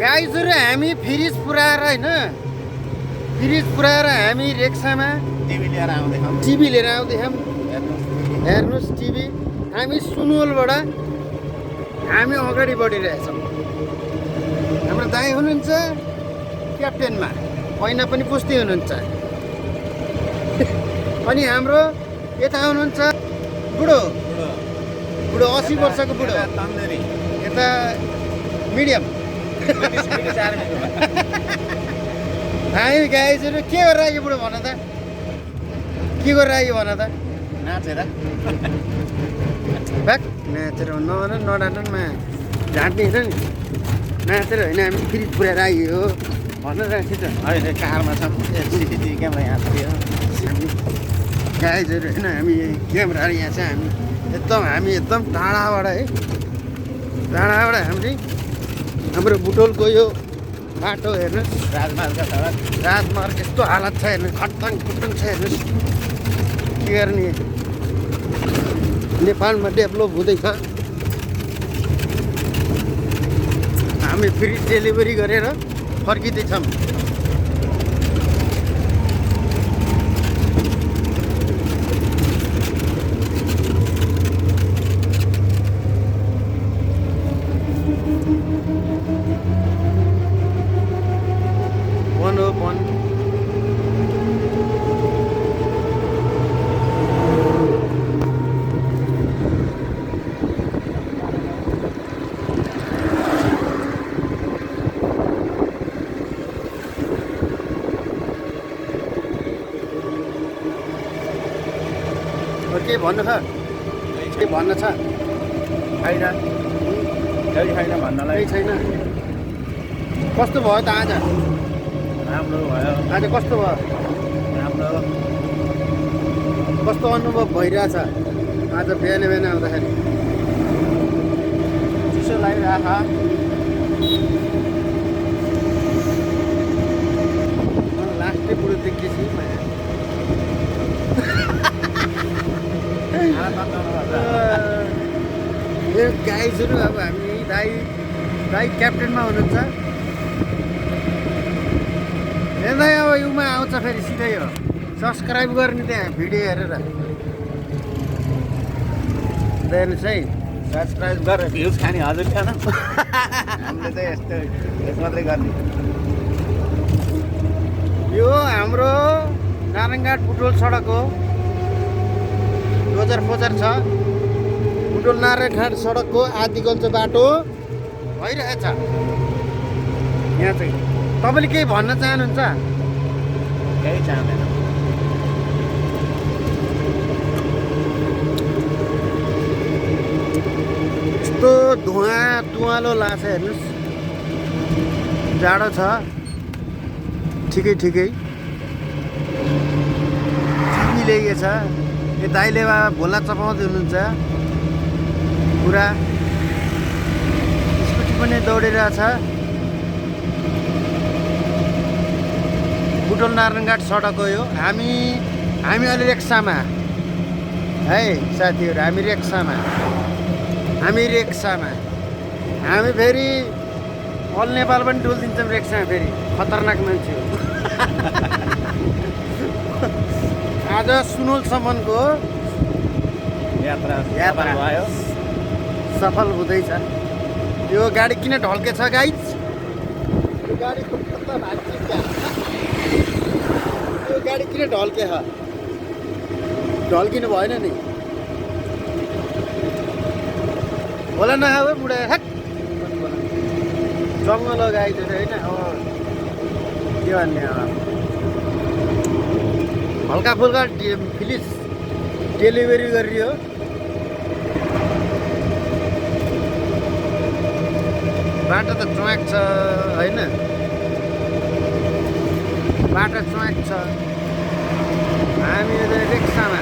गाइजहरू हामी फ्रिज पुऱ्याएर होइन फ्रिज पुऱ्याएर हामी रेक्सामा टिभी लिएर आउँदैछौँ। टिभी लिएर आउँदैछौँ। हेर्नुहोस् टिभी हामी सुनवलबाट हामी अगाडि बढिरहेछौँ। हाम्रो दाइ हुनुहुन्छ क्याप्टेनमा, ऐना पनि पुस्दै हुनुहुन्छ। अनि हाम्रो यता हुनुहुन्छ बुढो बुढो 80 वर्षको बुढो, तन्दुरी यता मिडियम। हामी गाइजहरू के गरेर आयो बुढो भन त, के गरेर आयो भन त? नाचेर ब्याक नाचेर नडानमा झाँट्ने होइन नि, नाचेर होइन हामी फ्रिज पुऱ्याएर आइयो भनेर राखेँ त। अहिले कारमा छौँ। सिसिटिभी क्यामेरा यहाँ थियो। हामी गाइजहरू होइन हामी क्यामेरा यहाँ छ। हामी एकदम टाढाबाट है, टाढाबाट हामीले हाम्रो बुटोलको यो बाटो हेर्नुहोस्, राजमार्गका सडक राजमार्ग यस्तो हालत छ हेर्नुहोस्, खट्टाङ खुट्टाङ छ हेर्नुहोस्। के गर्ने, नेपालमा डेभलप हुँदैछ। हामी फ्री डेलिभरी गरेर फर्किँदैछौँ। के भन्नु छ, के भन्न छ? छैन, केही छैन भन्नलाई। केही छैन। कस्तो भयो त आज? राम्रो भयो, आज कस्तो भयो? राम्रो। कस्तो अनुभव भइरहेछ आज बिहान बिहान आउँदाखेरि? चिसो लागिरहेछ। लास्टै बुढो देखेपछि यो गाइजहरू अब हामी दाइ क्याप्टेनमा हुनुहुन्छ। हेर्दै अब युमा आउँछ फेरि सिधै हो। सब्सक्राइब गर्ने त्यहाँ भिडियो हेरेर हेर्नुहोस् है। सब्सक्राइब गरेर भ्युज खाने हजुर थिएन। हामीले चाहिँ यस्तो मात्रै गर्ने। यो हाम्रो नारायणघाट बुटोल सडक हो, रोजर छ। बुटोल नारायणघाट सडकको आदिगञ्ज बाटो भइरहेछ यहाँ चाहिँ। तपाईँले केही भन्न चाहनुहुन्छ? केही चाहँदैन। यस्तो धुवालो लाग्छ हेर्नुहोस्। जाडो छ ठिकै टिभी ल्याइएछ। यो दाइले भोला चपाउँदै हुनुहुन्छ पुरा। स्कुटी पनि दौडिरहेछ। बुटोल नारायणघाट सडक हो यो। हामी अहिले रेक्सामा है साथीहरू, हामी रेक्सामा हामी फेरि अल नेपाल पनि डुलिदिन्छौँ रेक्सामा। फेरि खतरनाक मान्छे हो। आज सुनवलसम्मको यात्रा भयो, सफल हुँदैछ। यो गाडी किन ढल्केछ गाइज? यो गाडी किन ढल्के छ? ढल्किनु भएन नि। होला नखाऊ है बुढा, हेक जङ्गल हो गाइज होइन। के भन्ने अब, हल्का फुल्का फ्रिज डेलिभरी गरियो। बाटो त च्वाक छ होइन, बाटो च्वाक छ। हामी रेक्सामा